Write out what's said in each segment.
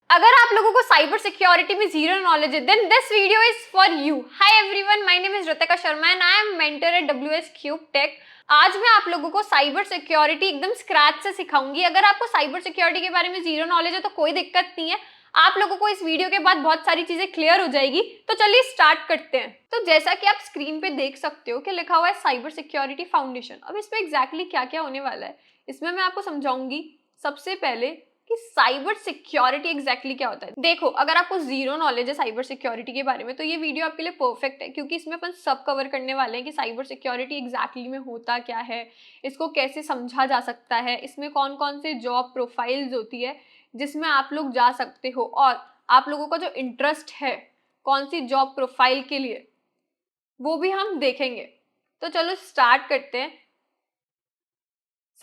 अगर आप लोगों को साइबर सिक्योरिटी में जीरो नॉलेज है, then this video is for you. Hi everyone, my name is Ritika Sharma and I am mentor at WS Cube Tech। आज मैं आप लोगों को साइबर सिक्योरिटी एकदम स्क्रैच से सिखाऊंगी। अगर आपको साइबर सिक्योरिटी के बारे में जीरो नॉलेज है तो कोई दिक्कत नहीं है, आप लोगों को इस वीडियो के बाद बहुत सारी चीजें क्लियर हो जाएगी। तो चलिए स्टार्ट करते हैं। तो जैसा कि आप स्क्रीन पे देख सकते हो कि लिखा हुआ है साइबर सिक्योरिटी फाउंडेशन। अब इसमें एग्जैक्टली क्या क्या होने वाला है इसमें मैं आपको समझाऊंगी। सबसे पहले कि साइबर सिक्योरिटी एग्जैक्टली क्या होता है। देखो, अगर आपको जीरो नॉलेज है साइबर सिक्योरिटी के बारे में तो ये वीडियो आपके लिए परफेक्ट है, क्योंकि इसमें अपन सब कवर करने वाले हैं कि साइबर सिक्योरिटी एग्जैक्टली में होता क्या है, इसको कैसे समझा जा सकता है, इसमें कौन कौन से जॉब प्रोफाइल्स होती है जिसमें आप लोग जा सकते हो, और आप लोगों का जो इंटरेस्ट है कौन सी जॉब प्रोफाइल के लिए, वो भी हम देखेंगे। तो चलो स्टार्ट करते हैं।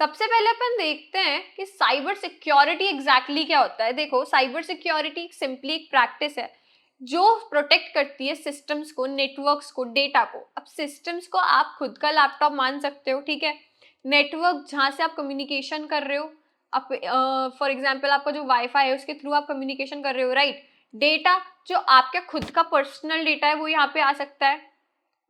सबसे पहले अपन देखते हैं कि साइबर सिक्योरिटी एग्जैक्टली क्या होता है। देखो, साइबर सिक्योरिटी सिंपली एक प्रैक्टिस है जो प्रोटेक्ट करती है सिस्टम्स को, नेटवर्क्स को, डेटा को। अब सिस्टम्स को आप खुद का लैपटॉप मान सकते हो, ठीक है। नेटवर्क जहां से आप कम्युनिकेशन कर रहे हो, आप फॉर एग्जांपल आपका जो वाईफाई है उसके थ्रू आप कम्युनिकेशन कर रहे हो, राइट। डेटा जो आपका खुद का पर्सनल डेटा है वो यहाँ पे आ सकता है।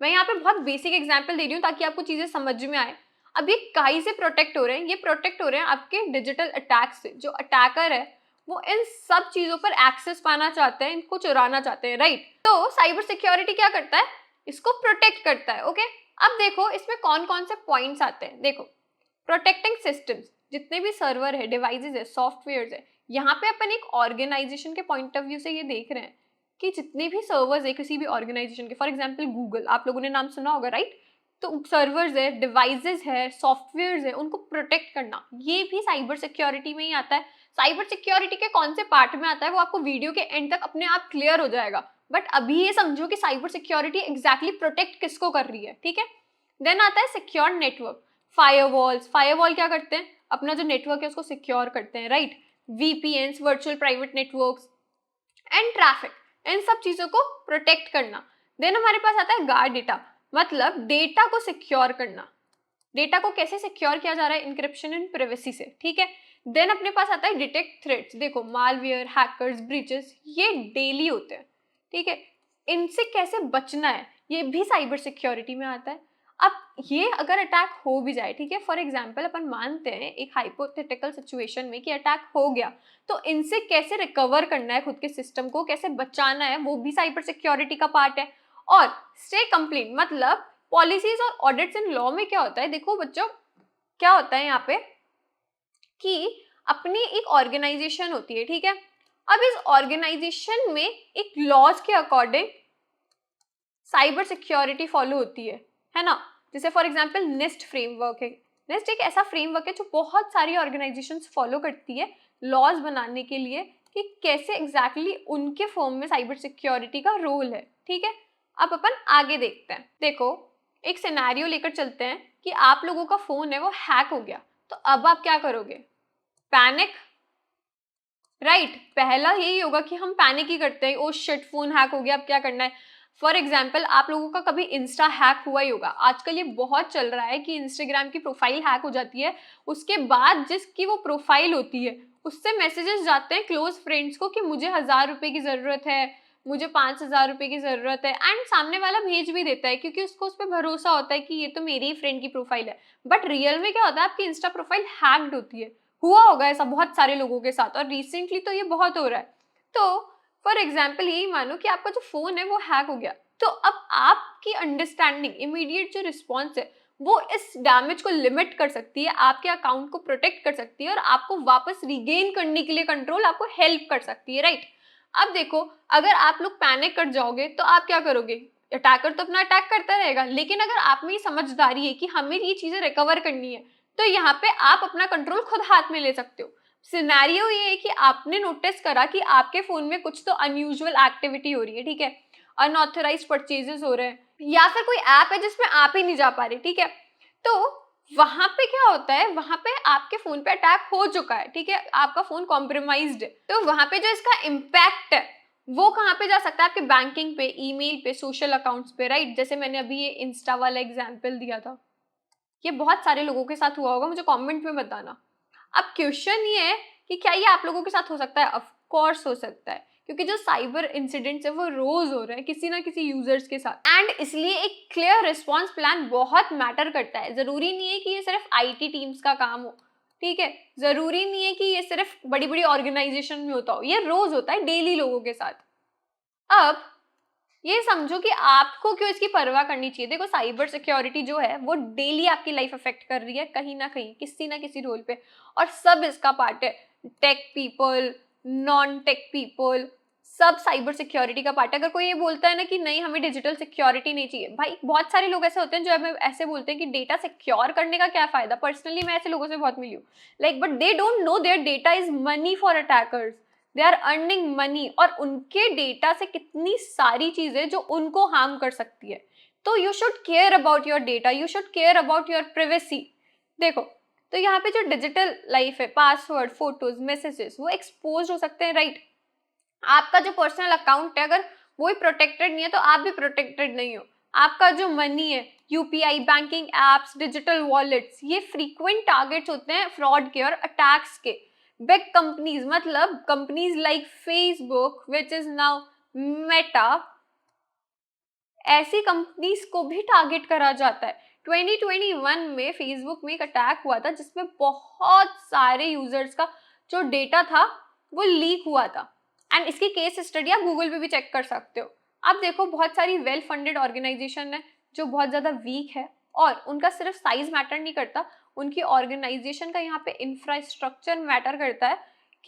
मैं यहाँ पे बहुत बेसिक एग्जांपल दे रही हूँ ताकि आपको चीजें समझ में आए। अब ये काई से प्रोटेक्ट हो रहे हैं, ये प्रोटेक्ट हो रहे हैं आपके डिजिटल अटैक से। जो अटैकर है वो इन सब चीजों पर एक्सेस पाना चाहते हैं, इनको चुराना चाहते हैं, राइट। तो साइबर सिक्योरिटी क्या करता है, इसको प्रोटेक्ट करता है, ओके। अब देखो इसमें कौन कौन से पॉइंट्स आते हैं। देखो, प्रोटेक्टिंग सिस्टम्स, जितने भी सर्वर है, डिवाइसेस है, सॉफ्टवेयर है, यहाँ पे अपन एक ऑर्गेनाइजेशन के पॉइंट ऑफ व्यू से ये देख रहे हैं कि जितने भी सर्वर्स है किसी भी ऑर्गेनाइजेशन के, फॉर एग्जांपल गूगल, आप लोगों ने नाम सुना होगा, राइट। तो सर्वर्स है, डिवाइसेस है, सॉफ्टवेयर है, उनको प्रोटेक्ट करना ये भी साइबर सिक्योरिटी में ही आता है। साइबर सिक्योरिटी के कौन से पार्ट में आता है वो आपको वीडियो के एंड तक अपने आप क्लियर हो जाएगा, बट अभी ये समझो कि साइबर सिक्योरिटी एग्जैक्टली प्रोटेक्ट किसको कर रही है, ठीक है। देन आता है सिक्योर नेटवर्क, फायरवॉल्स। फायरवॉल क्या करते हैं, अपना जो नेटवर्क है उसको सिक्योर करते हैं, right. VPNs, virtual private networks and traffic, इन सब चीजों को प्रोटेक्ट करना। देन हमारे पास आता है गार्ड डेटा, मतलब डेटा को सिक्योर करना। डेटा को कैसे सिक्योर किया जा रहा है, इंक्रिप्शन एंड प्राइवेसी से, ठीक है। देन अपने पास आता है डिटेक्ट थ्रेट्स। देखो, मालवेयर, हैकर्स, ब्रीचेस ये डेली होते हैं, ठीक है। इनसे कैसे बचना है ये भी साइबर सिक्योरिटी में आता है। अब ये अगर अटैक हो भी जाए, ठीक है, फॉर एग्जांपल अपन मानते हैं एक हाइपोथेटिकल सिचुएशन में कि अटैक हो गया, तो इनसे कैसे रिकवर करना है, खुद के सिस्टम को कैसे बचाना है, वो भी साइबर सिक्योरिटी का पार्ट है। और स्टे कंप्लेन, मतलब पॉलिसीज और ऑडिट्स इन लॉ में क्या होता है। देखो बच्चों, क्या होता है यहाँ पे कि अपनी एक ऑर्गेनाइजेशन होती है, ठीक है। अब इस ऑर्गेनाइजेशन में एक लॉज के अकॉर्डिंग साइबर सिक्योरिटी फॉलो होती है ना। जैसे फॉर एग्जांपल निस्ट फ्रेमवर्क है। निस्ट एक ऐसा फ्रेमवर्क है जो बहुत सारी ऑर्गेनाइजेशंस फॉलो करती है लॉज बनाने के लिए कि कैसे एग्जैक्टली उनके फर्म में साइबर सिक्योरिटी का रोल है, ठीक है। अब अपन आगे देखते हैं। देखो, एक सिनेरियो लेकर चलते हैं कि आप लोगों का फोन है वो हैक हो गया, तो अब आप क्या करोगे, पैनिक, राइट। पहला यही होगा कि हम पैनिक ही करते हैं, ओ शिट फोन हैक हो गया, अब क्या करना है। फॉर एग्जाम्पल आप लोगों का कभी इंस्टा हैक हुआ ही होगा। आजकल ये बहुत चल रहा है कि इंस्टाग्राम की प्रोफाइल हैक हो जाती है, उसके बाद जिसकी वो प्रोफाइल होती है उससे मैसेजेस जाते हैं क्लोज फ्रेंड्स को कि मुझे 1000 रुपए की जरूरत है, मुझे 5000 रुपए की जरूरत है, एंड सामने वाला भेज भी देता है क्योंकि उसको उस पर भरोसा होता है कि ये तो मेरी ही फ्रेंड की प्रोफाइल है। बट रियल में क्या होता है, आपकी इंस्टा प्रोफाइल हैक्ड होती है। हुआ होगा ऐसा बहुत सारे लोगों के साथ, और रिसेंटली तो ये बहुत हो रहा है। तो फॉर एग्जाम्पल यही मानो कि आपका जो फोन है वो हैक हो गया, तो अब आपकी अंडरस्टैंडिंग, इमीडिएट जो रिस्पॉन्स है वो इस डैमेज को लिमिट कर सकती है, आपके अकाउंट को प्रोटेक्ट कर सकती है, और आपको वापस रिगेन करने के लिए कंट्रोल आपको हेल्प कर सकती है, राइट। अब देखो, अगर आप लोग पैनिक कर जाओगे तो आप क्या करोगे, अटैकर तो अपना अटैक करता रहेगा, लेकिन अगर आप में ये समझदारी है कि हमें ये चीजें रिकवर करनी है, तो यहाँ पे आप अपना कंट्रोल खुद हाथ में ले सकते हो। सिनेरियो ये है कि आपने नोटिस करा कि आपके फोन में कुछ तो अनयूजुअल एक्टिविटी हो रही है, ठीक है, अनऑथराइज्ड परचेजेस हो रहे हैं, या फिर कोई ऐप है जिसमें आप ही नहीं जा पा रहे, ठीक है। तो वहां पे क्या होता है, वहां पे आपके फोन पे अटैक हो चुका है, ठीक है, आपका फोन कॉम्प्रोमाइज्ड है, तो वहां पे जो इसका इम्पैक्ट है वो कहाँ पे जा सकता है, आपके बैंकिंग पे, ईमेल पे, सोशल अकाउंट्स पे, राइट। जैसे मैंने अभी ये इंस्टा वाला एग्जाम्पल दिया था, ये बहुत सारे लोगों के साथ हुआ होगा, मुझे कमेंट में बताना। अब क्वेश्चन ये है कि क्या ये आप लोगों के साथ हो सकता है। ऑफ कोर्स हो सकता है, क्योंकि जो साइबर इंसिडेंट्स है वो रोज हो रहे हैं किसी ना किसी यूजर्स के साथ, एंड इसलिए एक क्लियर रिस्पॉन्स प्लान बहुत मैटर करता है। जरूरी नहीं है कि ये सिर्फ आईटी टीम्स का काम हो, ठीक है, जरूरी नहीं है कि ये सिर्फ बड़ी बड़ी ऑर्गेनाइजेशन में होता हो, ये रोज होता है डेली लोगों के साथ। अब ये समझो कि आपको क्यों इसकी परवाह करनी चाहिए। देखो, साइबर सिक्योरिटी जो है वो डेली आपकी लाइफ अफेक्ट कर रही है कहीं ना कहीं, किसी ना किसी रोल पे, और सब इसका पार्ट है। Tech people, non tech people, सब साइबर सिक्योरिटी का पार्ट है। अगर कोई ये बोलता है ना कि नहीं हमें डिजिटल सिक्योरिटी नहीं चाहिए, भाई बहुत सारे लोग ऐसे होते हैं जो हमें ऐसे बोलते हैं कि डेटा सिक्योर करने का क्या फायदा। पर्सनली मैं ऐसे लोगों से बहुत मिली हूँ, like, but they don't know their data is money for attackers, they are earning money, और उनके डेटा से कितनी सारी चीजें जो उनको हार्म कर सकती है। तो you should care about your data, you should care about your privacy. देखो, तो यहाँ पे जो डिजिटल लाइफ है, पासवर्ड, फोटोज, मैसेजेस, वो एक्सपोज हो सकते हैं, राइट। आपका जो पर्सनल अकाउंट है अगर वो ही प्रोटेक्टेड नहीं है तो आप भी प्रोटेक्टेड नहीं हो। आपका जो मनी है, UPI, banking apps, digital wallets, ये फ्रीक्वेंट टारगेट्स होते हैं फ्रॉड के और अटैक्स के। बिग कंपनीज, मतलब companies like Facebook which is now Meta, ऐसी कंपनीज को भी टारगेट करा जाता है। 2021 में फेसबुक में एक अटैक हुआ था जिसमें बहुत सारे यूजर्स का जो डेटा था वो लीक हुआ था, एंड इसकी केस स्टडी आप गूगल पे भी चेक कर सकते हो। अब देखो, बहुत सारी वेल फंडेड ऑर्गेनाइजेशन है जो बहुत ज्यादा वीक है, और उनका सिर्फ साइज मैटर नहीं करता, उनकी ऑर्गेनाइजेशन का यहाँ पे इंफ्रास्ट्रक्चर मैटर करता है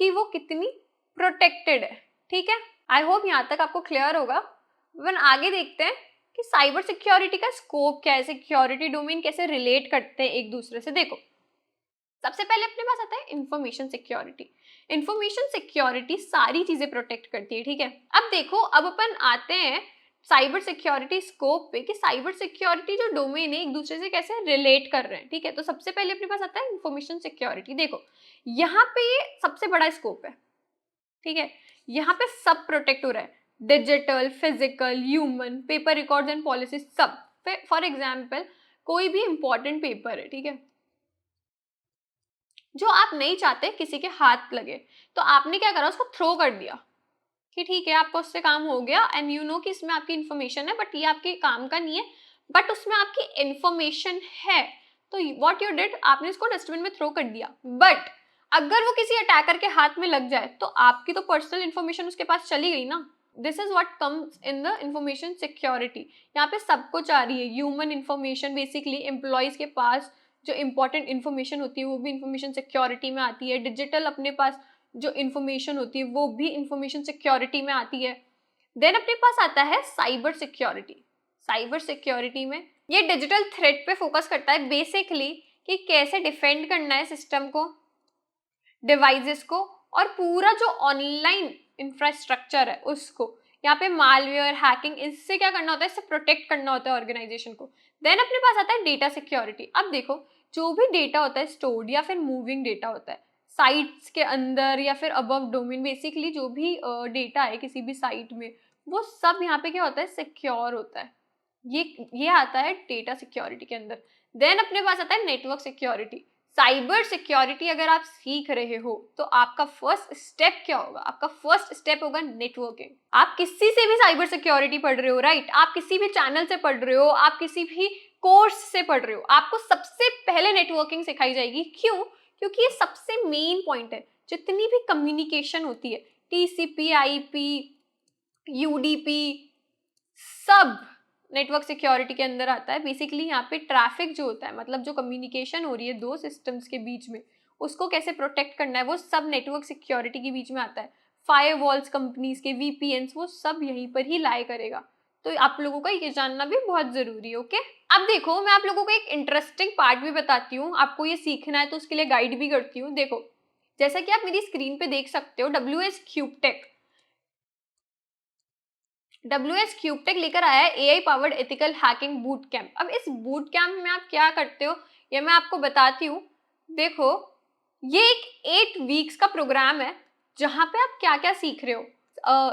कि वो कितनी प्रोटेक्टेड है, ठीक है। आई होप यहाँ तक आपको क्लियर होगा। वन आगे देखते हैं कि साइबर सिक्योरिटी का स्कोप क्या है, सिक्योरिटी डोमेन कैसे रिलेट करते हैं एक दूसरे से। देखो, सबसे पहले अपने पास आता है इंफॉर्मेशन सिक्योरिटी। इंफॉर्मेशन सिक्योरिटी सारी चीजें प्रोटेक्ट करती है, ठीक है। अब देखो, अब अपन आते हैं साइबर सिक्योरिटी स्कोप पे कि साइबर सिक्योरिटी जो डोमेन है एक दूसरे से कैसे रिलेट कर रहे हैं, ठीक है। तो सबसे पहले अपने पास आता है इंफॉर्मेशन सिक्योरिटी। देखो, यहाँ पे ये सबसे बड़ा स्कोप है, ठीक है। यहाँ पे सब प्रोटेक्ट हो रहा है, digital, physical, human, paper records and policy, सब। फॉर एग्जाम्पल, कोई भी इंपॉर्टेंट पेपर है, ठीक है, जो आप नहीं चाहते किसी के हाथ लगे, तो आपने क्या करा, उसको थ्रो कर दिया कि ठीक है आपका उससे काम हो गया, एंड यू नो कि इसमें आपकी इन्फॉर्मेशन है बट ये आपके काम का नहीं है, बट उसमें आपकी इन्फॉर्मेशन है। तो व्हाट यू डिड, आपने इसको डस्टबिन में थ्रो कर दिया। बट अगर वो किसी अटैकर के हाथ में लग जाए तो आपकी तो पर्सनल इन्फॉर्मेशन उसके पास चली गई ना। This is what comes in the information security. यहाँ पे सब कुछ आ रही है, ह्यूमन इन्फॉर्मेशन, बेसिकली एम्प्लॉयज के पास जो इंपॉर्टेंट इन्फॉर्मेशन होती है वो भी इंफॉर्मेशन सिक्योरिटी में आती है, डिजिटल अपने पास जो इंफॉर्मेशन होती है वो भी इंफॉर्मेशन सिक्योरिटी में आती है। देन अपने पास आता है साइबर सिक्योरिटी। साइबर सिक्योरिटी में ये डिजिटल थ्रेट पे फोकस करता है बेसिकली कि कैसे डिफेंड करना है सिस्टम को, डिवाइसेस को, और पूरा जो ऑनलाइन इंफ्रास्ट्रक्चर है उसको। यहाँ पे मालवेयर, हैकिंग, इससे क्या करना होता है, इससे प्रोटेक्ट करना होता है ऑर्गेनाइजेशन को। देन अपने पास आता है डेटा सिक्योरिटी। अब देखो, जो भी डेटा होता है स्टोर्ड या फिर मूविंग डेटा होता है साइट्स के अंदर या फिर अबव डोमेन, बेसिकली जो भी डेटा है किसी भी साइट में, वो सब यहाँ पे क्या होता है, सिक्योर होता है। ये आता है डेटा सिक्योरिटी के अंदर। देन अपने पास आता है नेटवर्क सिक्योरिटी। साइबर सिक्योरिटी अगर आप सीख रहे हो तो आपका फर्स्ट स्टेप क्या होगा, आपका फर्स्ट स्टेप होगा नेटवर्किंग। आप किसी से भी साइबर सिक्योरिटी पढ़ रहे हो, राइट, आप किसी भी चैनल से पढ़ रहे हो, आप किसी भी कोर्स से पढ़ रहे हो, आपको सबसे पहले नेटवर्किंग सिखाई जाएगी। क्यों? क्योंकि ये सबसे मेन पॉइंट है। जितनी भी कम्युनिकेशन होती है, टीसीपी, आईपी, यूडीपी, सब नेटवर्क सिक्योरिटी के अंदर आता है। बेसिकली यहाँ पे ट्रैफिक जो होता है, मतलब जो कम्युनिकेशन हो रही है दो सिस्टम्स के बीच में, उसको कैसे प्रोटेक्ट करना है, वो सब नेटवर्क सिक्योरिटी के बीच में आता है। फायरवॉल्स, कंपनीज के वीपीएन्स, वो सब यहीं पर ही लाई करेगा। तो आप लोगों को ये जानना भी बहुत जरूरी है, ओके। अब देखो, मैं आप लोगों को एक इंटरेस्टिंग पार्ट भी बताती हूँ, आपको ये सीखना है तो उसके लिए गाइड भी करती हूँ। देखो, जैसा कि आप मेरी स्क्रीन पे देख सकते हो, WS क्यूबटेक लेकर आया है AI powered ethical hacking boot camp. अब इस बूट कैंप में आप क्या करते हो ये मैं आपको बताती हूँ। देखो, ये एक 8 वीक्स का प्रोग्राम है जहाँ पे आप क्या क्या सीख रहे हो।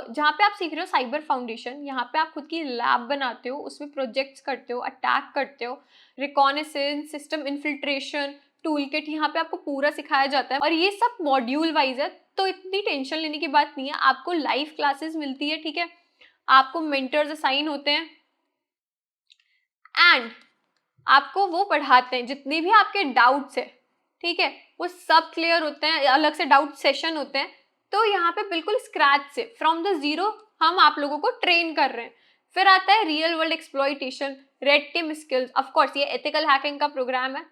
जहाँ पे आप सीख रहे हो साइबर फाउंडेशन, यहाँ पे आप खुद की लैब बनाते हो, उसमें प्रोजेक्ट्स करते हो, अटैक करते हो, reconnaissance, system infiltration, tool kit, यहाँ पे आपको पूरा सिखाया जाता है। और ये सब मॉड्यूल वाइज है, तो इतनी टेंशन लेने की बात नहीं है, आपको लाइव क्लासेस मिलती है, ठीक है, आपको मेंटर्स असाइन होते हैं एंड आपको वो पढ़ाते हैं, जितने भी आपके डाउट्स है, ठीक है, वो सब क्लियर होते हैं, अलग से डाउट सेशन होते हैं। तो यहाँ पे बिल्कुल स्क्रैच से फ्रॉम द जीरो हम आप लोगों को ट्रेन कर रहे हैं। फिर आता है real world exploitation, red team skills, of course ये एथिकल हैकिंग का प्रोग्राम है,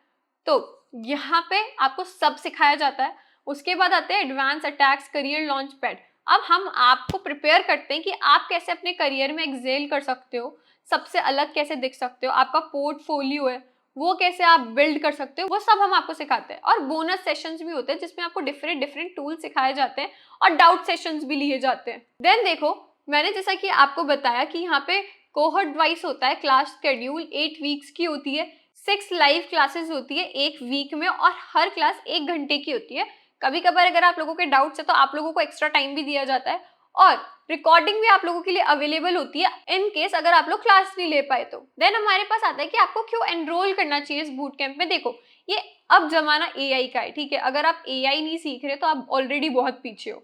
तो यहाँ पे आपको सब सिखाया जाता है। उसके बाद आते हैं advance attacks, career launch pad. अब हम आपको प्रिपेयर करते हैं कि आप कैसे अपने करियर में एक्सेल कर सकते हो, सबसे अलग कैसे दिख सकते हो, आपका पोर्टफोलियो है वो कैसे आप बिल्ड कर सकते हो, वो सब हम आपको सिखाते हैं। और बोनस सेशंस भी होते हैं जिसमें आपको डिफरेंट डिफरेंट टूल सिखाए जाते हैं और डाउट सेशंस भी लिए जाते हैं। देन देखो, मैंने जैसा कि आपको बताया कि यहाँ पे कोहर्ट वाइज होता है, क्लास शेड्यूल 8 वीक्स की होती है, 6 लाइव क्लासेस होती है एक वीक में और हर क्लास 1 घंटे की होती है। कभी कभार अगर आप लोगों के डाउट्स है तो आप लोगों को एक्स्ट्रा टाइम भी दिया जाता है और रिकॉर्डिंग भी आप लोगों के लिए अवेलेबल होती है इन केस अगर आप लोग क्लास नहीं ले पाए तो। देन हमारे पास आता है कि आपको क्यों एनरोल करना चाहिए इस बूट कैंप में। देखो, ये अब जमाना एआई का है, ठीक है, अगर आप एआई नहीं सीख रहे तो आप ऑलरेडी बहुत पीछे हो।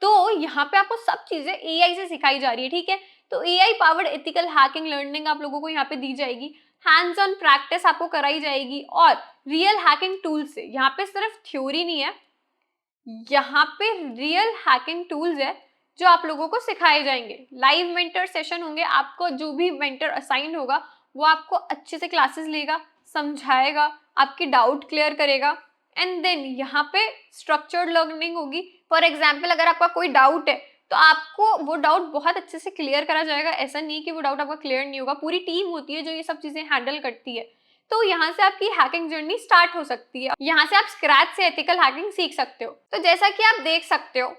तो यहाँ पे आपको सब चीजें एआई से सिखाई जा रही है, ठीक है, तो AI powered ethical hacking learning आप लोगों को यहाँ पे दी जाएगी, हैंड्स ऑन प्रैक्टिस आपको कराई जाएगी और रियल हैकिंग टूल से, यहाँ पे सिर्फ थ्योरी नहीं है, यहाँ पे रियल हैकिंग टूल्स है जो आप लोगों को सिखाए जाएंगे। लाइव मेंटर सेशन होंगे, आपको जो भी मेंटर असाइन होगा वो आपको अच्छे से क्लासेस लेगा, समझाएगा, आपकी डाउट क्लियर करेगा एंड देन यहाँ पे स्ट्रक्चर्ड लर्निंग होगी। फॉर एग्जाम्पल अगर आपका कोई डाउट है तो आपको वो डाउट बहुत अच्छे से क्लियर करा जाएगा, ऐसा नहीं कि वो डाउट आपका क्लियर नहीं होगा, पूरी टीम होती है जो ये सब चीजें हैंडल करती है। तो यहाँ से आपकी हैकिंग जर्नी स्टार्ट हो सकती है, यहाँ से आप स्क्रैच से एथिकल हैकिंग सीख सकते हो। तो जैसा कि आप देख सकते हो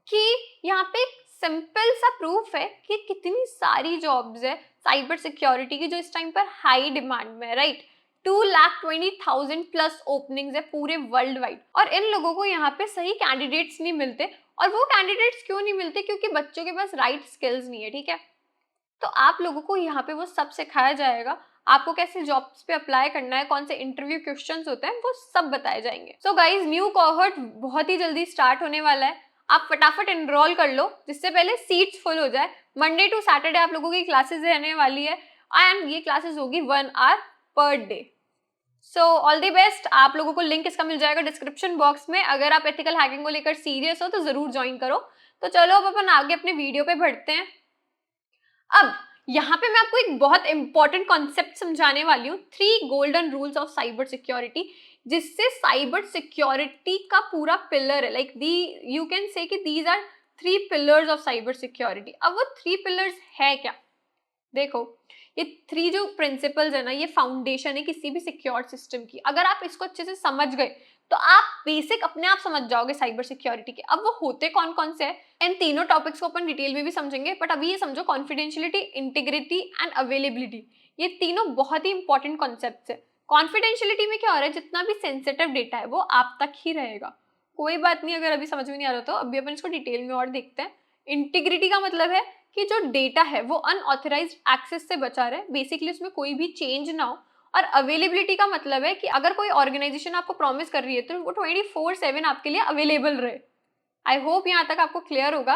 कि यहाँ पे एक सिंपल सा प्रूफ है कि कितनी सारी जॉब्स है साइबर सिक्योरिटी की जो इस टाइम पर हाई डिमांड में है, राइट। 2,20,000 प्लस ओपनिंग्स है पूरे वर्ल्ड वाइड और इन लोगों को यहाँ पे सही कैंडिडेट्स नहीं मिलते। और वो कैंडिडेट्स क्यों नहीं मिलते? क्योंकि बच्चों के पास राइट स्किल्स नहीं है, ठीक है। तो आप लोगों को यहाँ पे वो सब सिखाया जाएगा, आपको कैसे जॉब्स पे अप्लाई करना है, कौन से इंटरव्यू क्वेश्चंस होते हैं, वो सब बताए जाएंगे। सो गाइज, न्यू कोहॉर्ट बहुत ही जल्दी स्टार्ट होने वाला है, आप फटाफट एनरोल कर लो जिससे पहले सीट्स फुल हो जाए। मंडे टू सैटरडे आप लोगों की क्लासेस रहने वाली है एंड ये क्लासेस होगी 1 hour per day. So all the best. आप लोगों को लिंक इसका मिल जाएगा डिस्क्रिप्शन बॉक्स में। अगर आप एथिकल हैकिंग को लेकर सीरियस हो तो जरूर ज्वाइन करो। तो चलो अब अपन आगे अपने वीडियो पे बढ़ते हैं। अब यहाँ पे मैं आपको एक बहुत इंपॉर्टेंट कॉन्सेप्ट समझाने वाली हूँ, 3 golden rules of cyber security, जिससे साइबर सिक्योरिटी का पूरा पिलर है, like the you can say कि these are 3 pillars of cyber security. अब वो 3 पिलर्स है क्या? देखो, ये 3 जो प्रिंसिपल्स है ना, ये फाउंडेशन है किसी भी सिक्योर सिस्टम की। अगर आप इसको अच्छे से समझ गए तो आप बेसिक अपने आप समझ जाओगे साइबर सिक्योरिटी के। अब वो होते कौन कौन से हैं, इन तीनों टॉपिक्स को अपन डिटेल में भी समझेंगे, बट अभी ये समझो, कॉन्फिडेंशियलिटी, इंटीग्रिटी एंड अवेलेबिलिटी, ये तीनों बहुत ही इंपॉर्टेंट कॉन्सेप्ट्स है। कॉन्फिडेंशियलिटी में क्या हो रहा है, जितना भी सेंसिटिव डेटा है वो आप तक ही रहेगा। कोई बात नहीं, अगर अभी समझ में नहीं आ रहा तो अभी अपन इसको डिटेल में और देखते हैं। इंटीग्रिटी का मतलब है कि जो डेटा है वो अनऑथराइज्ड एक्सेस से बचा रहे, बेसिकली उसमें कोई भी चेंज ना हो। और अवेलेबिलिटी का मतलब है कि अगर कोई ऑर्गेनाइजेशन आपको प्रॉमिस कर रही है तो वो 24/7 आपके लिए अवेलेबल रहे। आई होप यहाँ तक आपको क्लियर होगा।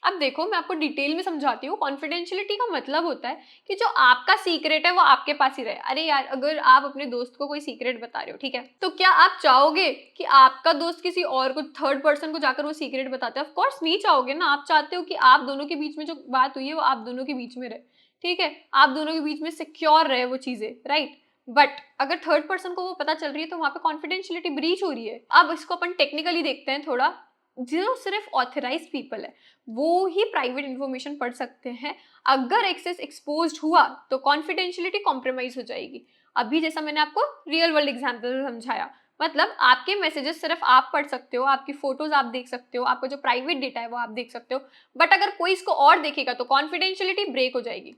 अब देखो, मैं आपको डिटेल में समझाती हूँ। कॉन्फिडेंशियलिटी का मतलब होता है कि जो आपका सीक्रेट है वो आपके पास ही रहे। अरे यार, अगर आप अपने दोस्त को कोई सीक्रेट बता रहे हो, ठीक है, तो क्या आप चाहोगे कि आपका दोस्त किसी और को, थर्ड पर्सन को जाकर वो सीक्रेट बताते हैं? ऑफ कोर्स नहीं चाहोगे ना। आप चाहते हो कि आप दोनों के बीच में जो बात हुई है वो आप दोनों के बीच में रहे, ठीक है, आप दोनों के बीच में सिक्योर रहे वो चीजें, राइट। बट अगर थर्ड पर्सन को वो पता चल रही है तो वहां पे कॉन्फिडेंशियलिटी ब्रीच हो रही है। अब इसको अपन टेक्निकली देखते हैं थोड़ा। जो सिर्फ ऑथराइज पीपल है वो ही प्राइवेट इंफॉर्मेशन पढ़ सकते हैं। अगर एक्सेस एक्सपोज्ड हुआ तो कॉन्फिडेंशियलिटी कॉम्प्रोमाइज हो जाएगी। अभी जैसा मैंने आपको रियल वर्ल्ड एग्जांपल समझाया, मतलब आपके मैसेजेस सिर्फ आप पढ़ सकते हो, आपकी फोटोज आप देख सकते हो, आपका जो प्राइवेट डेटा है वो आप देख सकते हो, बट अगर कोई इसको और देखेगा तो कॉन्फिडेंशियलिटी ब्रेक हो जाएगी।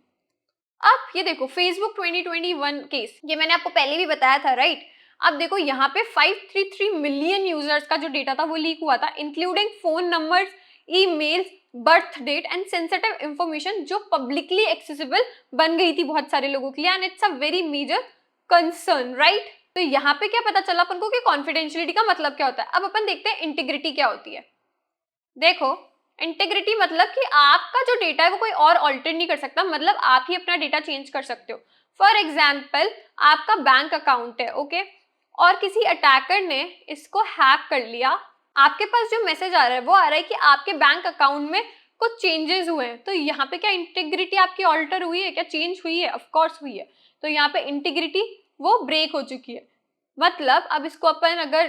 अब ये देखो, फेसबुक 2021 केस, ये मैंने आपको पहले भी बताया था, राइट। अब देखो, यहाँ पे 533 मिलियन यूजर्स का जो डेटा था वो लीक हुआ था, including phone numbers, emails, birth date and sensitive information जो पब्लिकली एक्सेसिबल बन गई थी बहुत सारे लोगों के लिए, and it's a very major concern, right. तो यहाँ पे क्या पता चला अपन को कि कॉन्फिडेंशियलिटी का मतलब क्या होता है। अब अपन देखते हैं इंटीग्रिटी क्या होती है। देखो, इंटीग्रिटी मतलब कि आपका जो डेटा है वो कोई और ऑल्टर नहीं कर सकता, मतलब आप ही अपना डेटा चेंज कर सकते हो। फॉर एग्जाम्पल, आपका बैंक अकाउंट है, ओके, और किसी अटैकर ने इसको हैक कर लिया। आपके पास जो मैसेज आ रहा है वो आ रहा है कि आपके बैंक अकाउंट में कुछ चेंजेस हुए हैं, तो यहाँ पे क्या इंटीग्रिटी आपकी ऑल्टर हुई है, क्या चेंज हुई है? ऑफ कोर्स हुई है। तो यहाँ पे इंटीग्रिटी वो ब्रेक हो चुकी है। मतलब अब इसको अपन अगर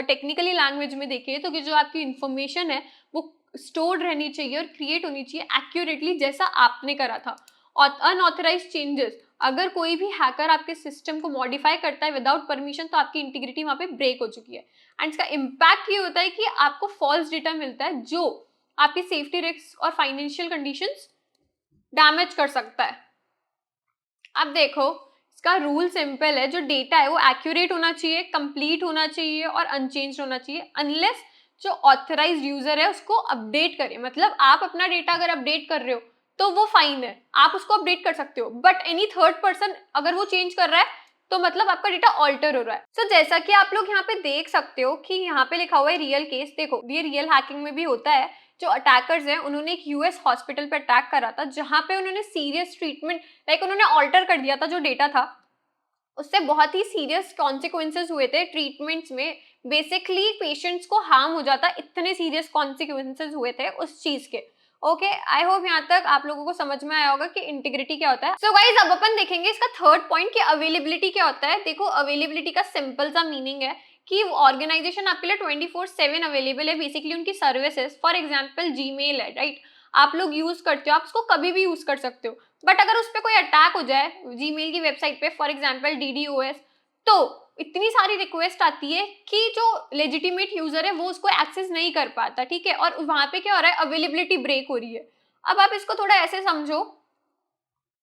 टेक्निकली लैंग्वेज में देखें तो कि जो आपकी इंफॉर्मेशन है वो स्टोर्ड रहनी चाहिए और क्रिएट होनी चाहिए एक्यूरेटली, जैसा आपने करा था। और अनऑथराइज्ड चेंजेस, अगर कोई भी हैकर आपके सिस्टम को मॉडिफाई करता है विदाउट परमिशन, तो आपकी इंटीग्रिटी वहां पे ब्रेक हो चुकी है। एंड इसका इम्पैक्ट ये होता है कि आपको फॉल्स डेटा मिलता है जो आपकी सेफ्टी रिस्क और फाइनेंशियल कंडीशंस डैमेज कर सकता है। अब देखो, इसका रूल सिंपल है, जो डेटा है वो एक्यूरेट होना चाहिए, कंप्लीट होना चाहिए और अनचेंज होना चाहिए, अनलेस जो ऑथराइज्ड यूजर है उसको अपडेट करे। मतलब आप अपना डेटा अगर अपडेट कर रहे हो तो वो फाइन है, आप उसको अपडेट कर सकते हो, बट एनी थर्ड पर्सन अगर वो चेंज कर रहा है तो मतलब आपका डेटा ऑल्टर हो रहा है। सो जैसा कि आप लोग यहाँ पे देख सकते हो कि यहाँ पे लिखा हुआ है रियल केस। देखो, ये रियल हैकिंग में भी होता है। जो अटैकर्स हैं उन्होंने एक यूएस हॉस्पिटल पे अटैक करा था, जहां पे उन्होंने सीरियस ट्रीटमेंट, लाइक उन्होंने ऑल्टर कर दिया था जो डेटा था, उससे बहुत ही सीरियस कॉन्सिक्वेंसेस हुए थे ट्रीटमेंट्स में। बेसिकली पेशेंट्स को हार्म हो जाता, इतने सीरियस कॉन्सिक्वेंसेस हुए थे उस चीज के। ओके, आई होप यहाँ तक आप लोगों को समझ में आया होगा कि इंटीग्रिटी क्या होता है। सो गाइज, अब अपन देखेंगे इसका थर्ड पॉइंट कि अवेलेबिलिटी क्या होता है। देखो, अवेलेबिलिटी का सिंपल सा मीनिंग है कि ऑर्गेनाइजेशन आपके लिए 24/7 अवेलेबल है, बेसिकली उनकी सर्विसेज। फॉर एग्जाम्पल जीमेल है, राइट, आप लोग यूज करते हो, आप उसको कभी भी यूज कर सकते हो। बट अगर उस पर कोई अटैक हो जाए जीमेल की वेबसाइट पे, फॉर एग्जांपल DDoS, तो इतनी सारी रिक्वेस्ट आती है कि जो लेजिटिमेट यूजर है वो उसको एक्सेस नहीं कर पाता, ठीक है, और वहां पे क्या हो रहा है, अवेलेबिलिटी ब्रेक हो रही है। अब आप इसको थोड़ा ऐसे समझो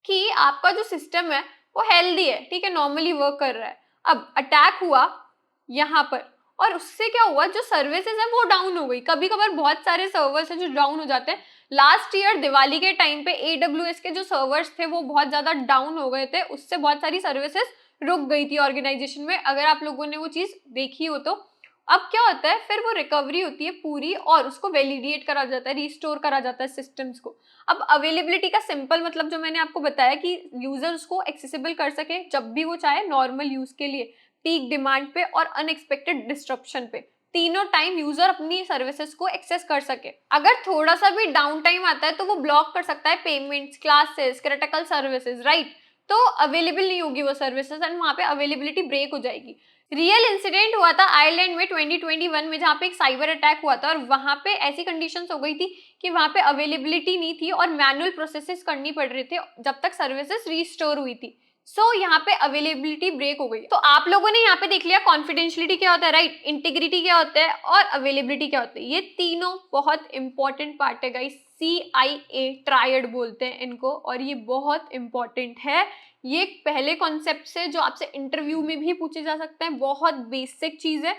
कि आपका जो सिस्टम है वो हेल्दी है, ठीक है, नॉर्मली वर्क कर रहा है। अब अटैक हुआ यहाँ पर, और उससे क्या हुआ, जो सर्विसेज है वो डाउन हो गई। कभी कभार बहुत सारे सर्वर्स हैं जो डाउन हो जाते हैं। लास्ट ईयर दिवाली के टाइम पे AWS के जो सर्वर्स थे वो बहुत ज्यादा डाउन हो गए थे, उससे बहुत सारी सर्विसेज रुक गई थी ऑर्गेनाइजेशन में, अगर आप लोगों ने वो चीज देखी हो तो। अब क्या होता है, फिर वो रिकवरी होती है पूरी और उसको वैलिडेट करा जाता है, रिस्टोर करा जाता है सिस्टम्स को। अब अवेलेबिलिटी का सिंपल मतलब जो मैंने आपको बताया कि यूजर उसको एक्सेसिबल कर सके जब भी वो चाहे, नॉर्मल यूज के लिए, पीक डिमांड पे और अनएक्सपेक्टेड डिस्ट्रप्शन पे, तीनों टाइम यूजर अपनी सर्विसेज को एक्सेस कर सके। अगर थोड़ा सा भी डाउन टाइम आता है तो वो ब्लॉक कर सकता है payments, classes, critical services, right. तो अवेलेबल नहीं होगी वो सर्विसेज एंड वहां पे अवेलेबिलिटी ब्रेक हो जाएगी। रियल इंसिडेंट हुआ था आयरलैंड में 2021 में, जहाँ पे एक साइबर अटैक हुआ था और वहां पे ऐसी कंडीशंस हो गई थी कि वहां पे अवेलेबिलिटी नहीं थी और मैनुअल प्रोसेसेस करनी पड़ रही थी जब तक सर्विसेज रिस्टोर हुई थी। सो यहाँ पे अवेलेबिलिटी ब्रेक हो गई। तो आप लोगों ने यहाँ पे देख लिया कॉन्फिडेंशियलिटी क्या होता है, राइट, इंटीग्रिटी क्या होता है और अवेलेबिलिटी क्या होता है। ये तीनों बहुत इंपॉर्टेंट पार्ट है गाइस, CIA ट्रायड बोलते हैं इनको, और ये बहुत इंपॉर्टेंट है। ये पहले कॉन्सेप्ट से जो आपसे इंटरव्यू में भी पूछे जा सकते हैं, बहुत बेसिक चीज है।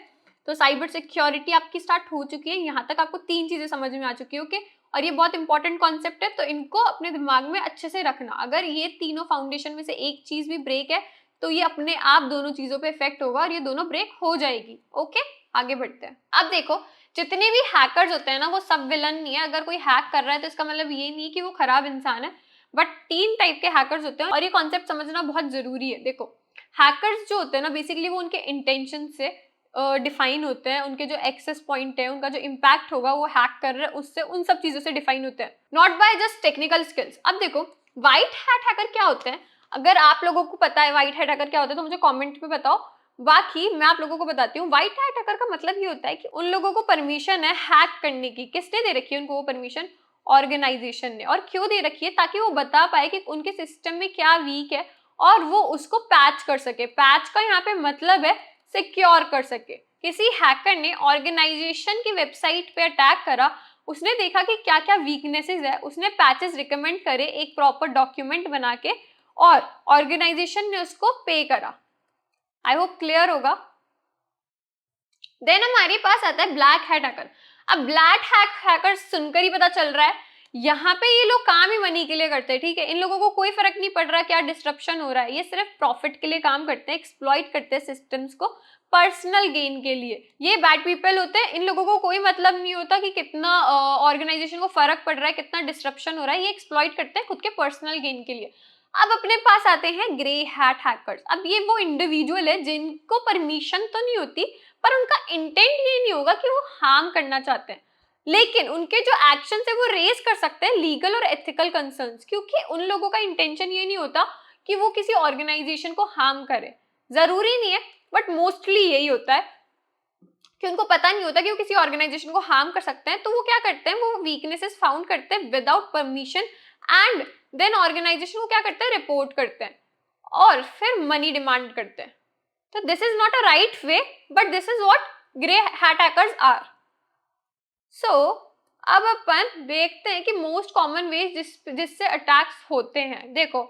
तो साइबर सिक्योरिटी आपकी स्टार्ट हो चुकी है, यहाँ तक आपको तीन चीजें समझ में आ चुकी है, ओके। और ये बहुत इंपॉर्टेंट कॉन्सेप्ट है, तो इनको अपने दिमाग में अच्छे से रखना। अगर ये तीनों फाउंडेशन में से एक चीज भी ब्रेक है तो ये अपने आप दोनों चीजों पे इफेक्ट होगा और ये दोनों ब्रेक हो जाएगी, ओके। आगे बढ़ते हैं। अब देखो, जितने भी हैकर्स होते हैं ना वो सब विलन नहीं है। अगर कोई हैक कर रहा है तो इसका मतलब ये नहीं कि वो खराब इंसान है, बट तीन टाइप के हैकर्स होते हैं और ये कॉन्सेप्ट समझना बहुत जरूरी है। देखो, हैकर्स जो होते हैं ना, बेसिकली वो उनके इंटेंशन से डिफाइन होते हैं, उनके जो एक्सेस पॉइंट है, उनका जो इम्पैक्ट होगा वो हैक कर रहे हैं उससे, उन सब चीजों से डिफाइन होते हैं, not by just technical skills. अब देखो, व्हाइट हैट हैकर क्या होते हैं, अगर आप लोगों को पता है व्हाइट हैट हैकर क्या होता है तो मुझे कमेंट में बताओ। बाकी मैं आप लोगों को बताती हूँ, व्हाइट हैट हैकर का मतलब ये होता है कि उन लोगों को परमिशन है हैक करने की। किसने दे रखी है उनको वो परमिशन? ऑर्गेनाइजेशन ने। और क्यों दे रखी है? ताकि वो बता पाए कि उनके सिस्टम में क्या वीक है और वो उसको पैच कर सके। पैच का यहाँ पे मतलब है सिक्योर कर सके। किसी हैकर ने ऑर्गेनाइजेशन की वेबसाइट पे अटैक करा, उसने देखा कि क्या क्या वीकनेसेस है, उसने पैचेस रिकमेंड करे एक प्रॉपर डॉक्यूमेंट बना के, और ऑर्गेनाइजेशन ने उसको पे करा। आई होप क्लियर होगा। देन हमारे पास आता है ब्लैक हैट हैकर। अब ब्लैक हैकर सुनकर ही पता चल रहा है यहाँ पे ये लोग काम ही मनी के लिए करते हैं, ठीक है। इन लोगों को कोई फर्क नहीं पड़ रहा क्या डिस्ट्रप्शन हो रहा है, ये सिर्फ प्रॉफिट के लिए काम करते हैं, एक्सप्लॉइट करते हैं सिस्टम्स को पर्सनल गेन के लिए। ये बैड पीपल होते हैं, इन लोगों को कोई मतलब नहीं होता कि कितना ऑर्गेनाइजेशन को फर्क पड़ रहा है, कितना डिस्ट्रप्शन हो रहा है, ये एक्सप्लॉइट करते हैं खुद के पर्सनल गेन के लिए। अब अपने पास आते हैं ग्रे हैट हैकर्स। अब ये वो इंडिविजुअल है जिनको परमिशन तो नहीं होती, पर उनका इंटेंट ये नहीं होगा कि वो हार्म करना चाहते हैं, लेकिन उनके जो एक्शन है वो रेज कर सकते हैं लीगल और एथिकल कंसर्न्स, क्योंकि उन लोगों का इंटेंशन ये नहीं होता कि वो किसी ऑर्गेनाइजेशन को हार्म करे। जरूरी नहीं है, बट मोस्टली यही होता है कि उनको पता नहीं होता कि वो किसी ऑर्गेनाइजेशन को हार्म कर सकते हैं, तो वो क्या करते हैं, वो वीकनेसेस फाउंड करते हैं without permission, and then organisation को क्या करते हैं, रिपोर्ट करते हैं और फिर मनी डिमांड करते हैं। तो this is not a right way, but this is what grey hat hackers are. So अब अपन देखते हैं कि मोस्ट कॉमन वेज जिससे अटैक्स होते हैं। देखो,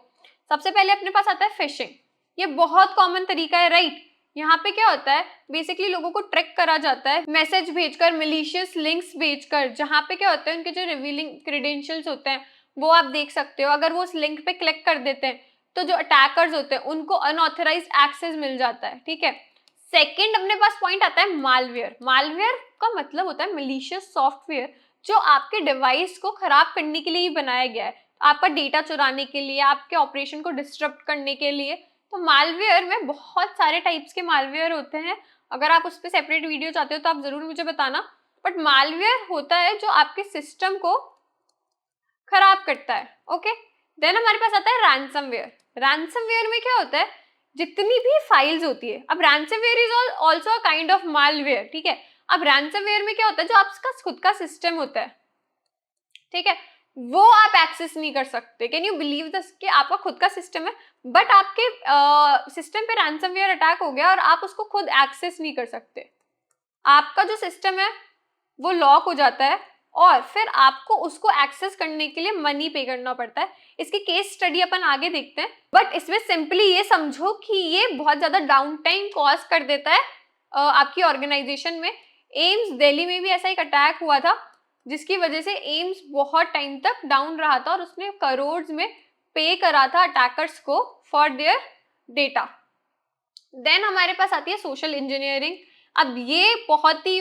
सबसे पहले अपने पास आता है फिशिंग। ये बहुत कॉमन तरीका है, राइट। यहाँ पे क्या होता है, बेसिकली लोगों को ट्रिक करा जाता है मैसेज भेजकर, मिलीशियस लिंक्स भेजकर, जहाँ पे क्या होता है उनके जो रिवीलिंग क्रेडेंशियल्स होते हैं वो आप देख सकते हो। अगर वो उस लिंक पे क्लिक कर देते हैं तो जो अटैकर्स होते हैं उनको अनऑथराइज्ड एक्सेस मिल जाता है, ठीक है। सेकंड अपने पास पॉइंट आता है मालवेयर। मालवेयर का मतलब होता है मलिशियस सॉफ्टवेयर जो आपके डिवाइस को खराब करने के लिए ही बनाया गया है, आपका डेटा चुराने के लिए, आपके ऑपरेशन को डिस्टर्ब करने के लिए। तो मालवेयर में बहुत सारे टाइप्स के मालवेयर होते हैं, अगर आप उस पर सेपरेट वीडियो चाहते हो तो आप जरूर मुझे बताना। बट मालवेयर होता है जो आपके सिस्टम को खराब करता है, ओके। देन हमारे पास आता है रैंसमवेयर। रैंसमवेयर में क्या होता है, जितनी भी फाइल्स होती है, अब ransomware is also a kind of malware, ठीक है। अब रैंसमवेयर में क्या होता है, जो आपका खुद का सिस्टम होता है, ठीक है, वो आप एक्सेस नहीं कर सकते। कैन यू बिलीव दिस कि आपका खुद का सिस्टम है बट आपके सिस्टम पे रैंसमवेयर अटैक हो गया और आप उसको खुद एक्सेस नहीं कर सकते। आपका जो सिस्टम है वो लॉक हो जाता है और फिर आपको उसको एक्सेस करने के लिए मनी पे करना पड़ता है। इसकी केस स्टडी अपन आगे देखते हैं, बट इसमें सिंपली ये समझो कि ये बहुत ज्यादा डाउन टाइम कॉज कर देता है आपकी ऑर्गेनाइजेशन में। एम्स दिल्ली में भी ऐसा एक अटैक हुआ था जिसकी वजह से एम्स बहुत टाइम तक डाउन रहा था और उसने करोड़ में पे करा था अटैकर्स को फॉर देयर डेटा। देन हमारे पास आती है सोशल इंजीनियरिंग। अब ये बहुत ही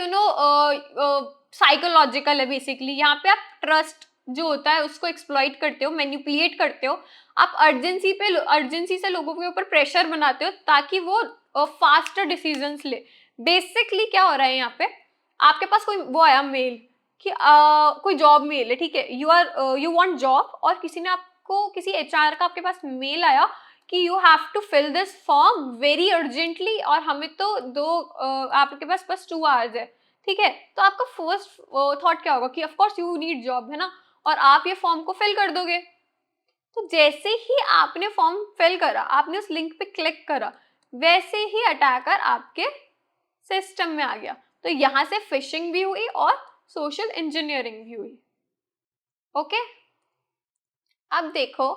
साइकोलॉजिकल है बेसिकली। यहाँ पे आप ट्रस्ट जो होता है उसको एक्सप्लॉइट करते हो, मैनिपुलेट करते हो, आप अर्जेंसी से लोगों के ऊपर प्रेशर बनाते हो ताकि वो फास्टर डिसीजंस ले। बेसिकली क्या हो रहा है यहाँ पे, आपके पास कोई वो आया मेल कि कोई जॉब मेल है, ठीक है, यू वांट जॉब, और किसी ने आपको, किसी एचआर का आपके पास मेल आया कि you have to fill this form very urgently और हमें तो आपके पास बस 2 आवर्स है, ठीक है। तो आपका फर्स्ट थॉट क्या होगा कि of course you need job, है ना, और आप ये फॉर्म को फिल कर दोगे। तो जैसे ही आपने फॉर्म फिल करा, आपने उस लिंक पे क्लिक करा, वैसे ही अटैकर आपके सिस्टम में आ गया। तो यहां से फिशिंग भी हुई और सोशल इंजीनियरिंग भी हुई, ओके। अब देखो,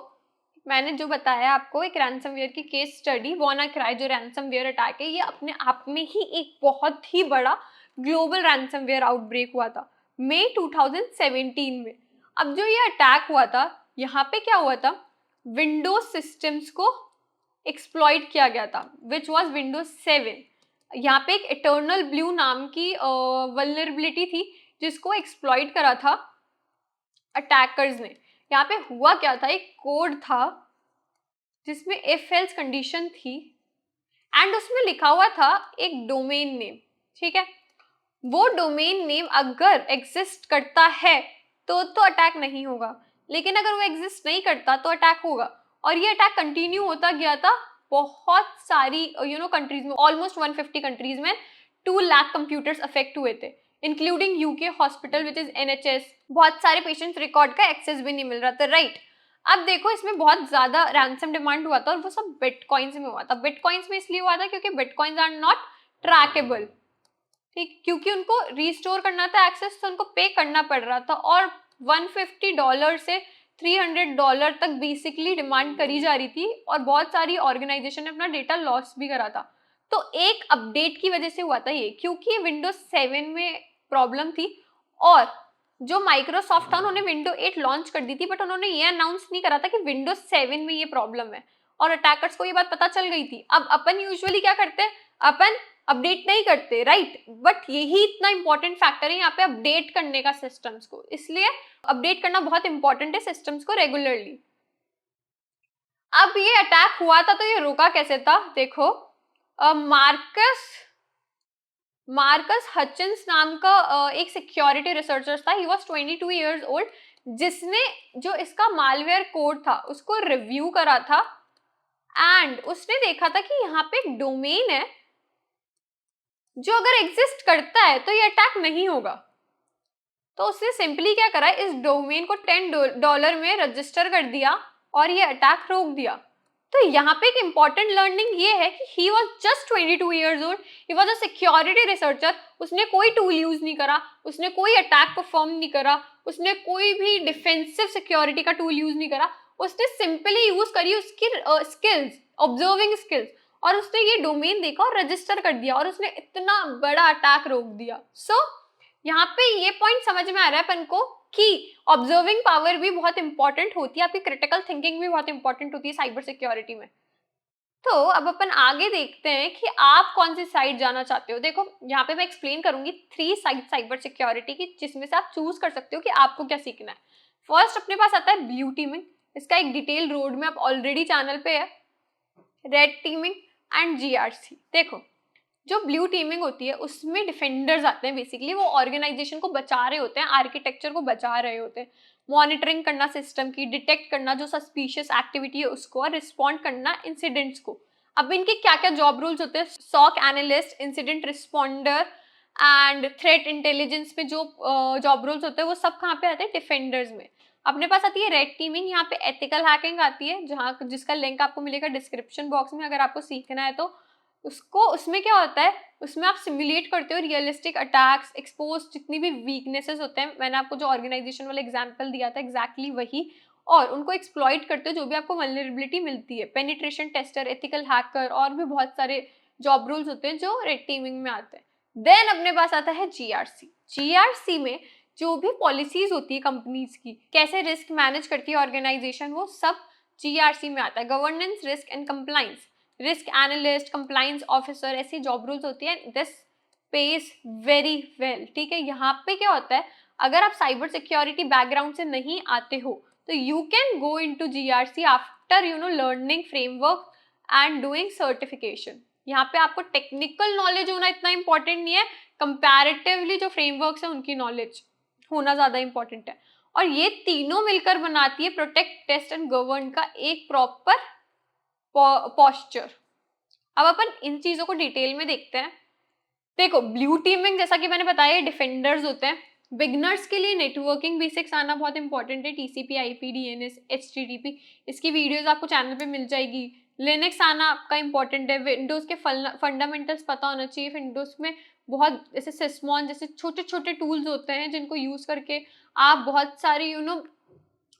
मैंने जो बताया आपको एक रैंसमवेयर की केस स्टडी, WannaCry जो रैंसमवेयर अटैक है, ये अपने आप में ही एक बहुत ही बड़ा ग्लोबल रैंसमवेयर आउटब्रेक हुआ था मई 2017 में। अब जो ये अटैक हुआ था, यहाँ पे क्या हुआ था, विंडोज सिस्टम्स को एक्सप्लॉइट किया गया था, विच वॉज विंडोज 7। यहाँ पे एक इटर्नल ब्लू नाम की वल्नरेबिलिटी थी जिसको एक्सप्लॉइट करा था अटैकर्स ने। यहाँ पे हुआ क्या था, एक कोड था जिसमें इफ एल्स कंडीशन थी एंड उसमें लिखा हुआ था एक डोमेन नेम, ठीक है। वो डोमेन नेम अगर एग्जिस्ट करता है तो अटैक नहीं होगा, लेकिन अगर वो एग्जिस्ट नहीं करता तो अटैक होगा। और ये अटैक कंटिन्यू होता गया था बहुत सारी कंट्रीज में, ऑलमोस्ट 150 कंट्रीज में 2 लाख कंप्यूटर्स अफेक्ट हुए थे, including UK hospital which is NHS। बहुत सारे पेशेंट्स रिकॉर्ड का एक्सेस भी नहीं मिल रहा था, राइट। अब देखो, इसमें बहुत ज्यादा रैंसम डिमांड हुआ था और वो सब बिटकॉइंस में हुआ था। बिटकॉइंस में इसलिए हुआ था क्योंकि बिटकॉइंस आर नॉट ट्रैकेबल, ठीक, क्योंकि उनको रिस्टोर करना था एक्सेस, तो उनको पे करना पड़ रहा था और $150 से $300 तक बेसिकली डिमांड करी जा रही थी और बहुत सारी ऑर्गेनाइजेशन ने अपना डेटा लॉस भी करा था। तो एक अपडेट की वजह से हुआ था ये, क्योंकि विंडोज 7 में प्रॉब्लम थी और जो माइक्रोसॉफ्ट था उन्होंने विंडो 8 लॉन्च कर दी थी, बट उन्होंने ये अनाउंस नहीं करा था कि विंडोज 7 में ये प्रॉब्लम है, और अटैकर्स को ये बात पता चल गई थी। अब अपन यूजुअली क्या करते हैं, अपन अपडेट नहीं करते, राइट, बट यही इतना इंपॉर्टेंट फैक्टर है यहाँ पे अपडेट करने का सिस्टम्स को, इसलिए अपडेट करना बहुत इंपॉर्टेंट है सिस्टम्स को रेगुलरली। अब ये अटैक हुआ था तो ये रुका कैसे था, देखो मार्कस हचिंस नाम का एक सिक्योरिटी रिसर्चर था, ही वाज 22 इयर्स ओल्ड, जिसने जो इसका मालवेयर कोड था उसको रिव्यू करा था, एंड उसने देखा था कि यहाँ पे एक डोमेन है जो अगर एग्जिस्ट करता है तो ये अटैक नहीं होगा। तो उसने सिंपली क्या करा, इस डोमेन को $10 में रजिस्टर कर दिया और ये अटैक रोक दिया। तो यहाँ पे एक इंपॉर्टेंट लर्निंग ये है कि he was just 22 years old, he was a security researcher, उसने कोई टूल यूज नहीं करा, उसने कोई अटैक परफॉर्म नहीं करा, उसने कोई भी डिफेंसिव सिक्योरिटी का टूल यूज नहीं करा, उसने सिंपली यूज करी उसकी स्किल्स, ऑब्जर्विंग स्किल्स, और उसने ये डोमेन देखा और रजिस्टर कर दिया और उसने इतना बड़ा अटैक रोक दिया। सो यहाँ पे ये पॉइंट समझ में आ रहा है अपन को कि ऑब्जर्विंग पावर भी बहुत इंपॉर्टेंट होती है, आपकी क्रिटिकल थिंकिंग भी बहुत इंपॉर्टेंट होती है साइबर सिक्योरिटी में। तो अब अपन आगे देखते हैं कि आप कौन सी साइड जाना चाहते हो। देखो यहाँ पे मैं एक्सप्लेन करूंगी 3 साइड साइबर सिक्योरिटी की, जिसमें से आप चूज कर सकते हो कि आपको क्या सीखना है। फर्स्ट अपने पास आता है ब्लू टीमिंग, इसका एक detail road map already channel पे है। Red teeming and GRC. देखो जो ब्लू टीमिंग होती है उसमें डिफेंडर्स आते हैं, बेसिकली वो ऑर्गेनाइजेशन को बचा रहे होते हैं, आर्किटेक्चर को बचा रहे होते हैं, मॉनिटरिंग करना सिस्टम की, डिटेक्ट करना जो सस्पिशियस एक्टिविटी है उसको, और रिस्पॉन्ड करना इंसिडेंट्स को। अब इनके क्या क्या जॉब रोल्स होते हैं, SOC analyst, incident responder and threat intelligence में जो जॉब रोल्स होते हैं वो सब कहाँ पे आते हैं, डिफेंडर्स में। अपने पास आती है रेड टीमिंग, यहाँ पे एथिकल हैकिंग आती है, जहाँ जिसका लिंक आपको मिलेगा डिस्क्रिप्शन बॉक्स में अगर आपको सीखना है तो। उसको उसमें क्या होता है, उसमें आप सिमुलेट करते हो रियलिस्टिक अटैक्स, एक्सपोज जितनी भी वीकनेसेस होते हैं, मैंने आपको जो ऑर्गेनाइजेशन वाला एग्जांपल दिया था एग्जैक्टली वही, और उनको एक्सप्लॉइट करते हो जो भी आपको वल्नरेबिलिटी मिलती है। पेनिट्रेशन टेस्टर, एथिकल हैकर और भी बहुत सारे जॉब रोल्स होते हैं जो रेड टीमिंग में आते हैं। देन अपने पास आता है जीआरसी। जीआरसी में जो भी पॉलिसीज होती है कंपनीज की, कैसे रिस्क मैनेज करती है ऑर्गेनाइजेशन, वो सब जीआरसी में आता है। Governance, risk and compliance, risk analyst, compliance officer, ऐसी जॉब रोल्स होती है। दिस पेज वेरी वेल, ठीक है। यहाँ पे क्या होता है, अगर आप साइबर सिक्योरिटी बैकग्राउंड से नहीं आते हो तो you can go into GRC after learning framework and doing certification. यहाँ पे आपको टेक्निकल नॉलेज होना इतना इंपॉर्टेंट नहीं है, कंपैरेटिवली जो फ्रेमवर्क्स है उनकी नॉलेज होना ज्यादा इंपॉर्टेंट है। और ये तीनों मिलकर बनाती है प्रोटेक्ट, टेस्ट एंड गवर्न का एक प्रॉपर पॉस्चर। अब अपन इन चीजों को डिटेल में देखते हैं। देखो ब्लू टीमिंग जैसा कि मैंने बताया डिफेंडर्स होते हैं। बिगनर्स के लिए नेटवर्किंग बेसिक्स आना बहुत इंपॉर्टेंट है, टीसीपी, आईपी, डीएनएस, एचटीटीपी, इसकी वीडियोस आपको चैनल पे मिल जाएगी। लिनक्स आना आपका इंपॉर्टेंट है, विंडोज के फंडामेंटल्स पता होना चाहिए। विंडोज में बहुत जैसे सिस्मॉन जैसे छोटे छोटे टूल्स होते हैं जिनको यूज करके आप बहुत सारी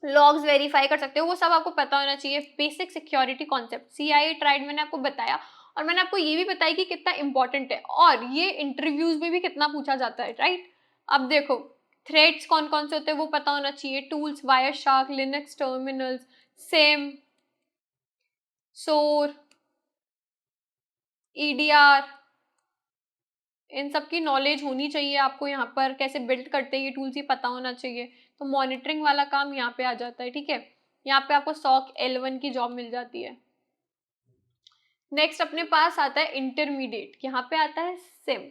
लॉग्स वेरीफाई कर सकते हो, वो सब आपको पता होना चाहिए। Basic security concept, CIA tried मैंने आपको बताया, और मैंने आपको ये भी बताया कि कितना इंपॉर्टेंट है और ये इंटरव्यूज में भी कितना पूछा जाता है, राइट। अब देखो थ्रेड्स कौन कौन से होते हैं वो पता होना चाहिए। Tools, Wireshark, Linux terminals, same, सोर, EDR, इन सब की नॉलेज होनी चाहिए आपको। यहाँ पर कैसे बिल्ड करते हैं ये टूल्स, ये पता होना चाहिए। तो मॉनिटरिंग वाला काम यहाँ पे आ जाता है, ठीक है। यहाँ पे आपको SOC L1 की जॉब मिल जाती है। नेक्स्ट अपने पास आता है इंटरमीडिएट, यहाँ पे आता है सिम,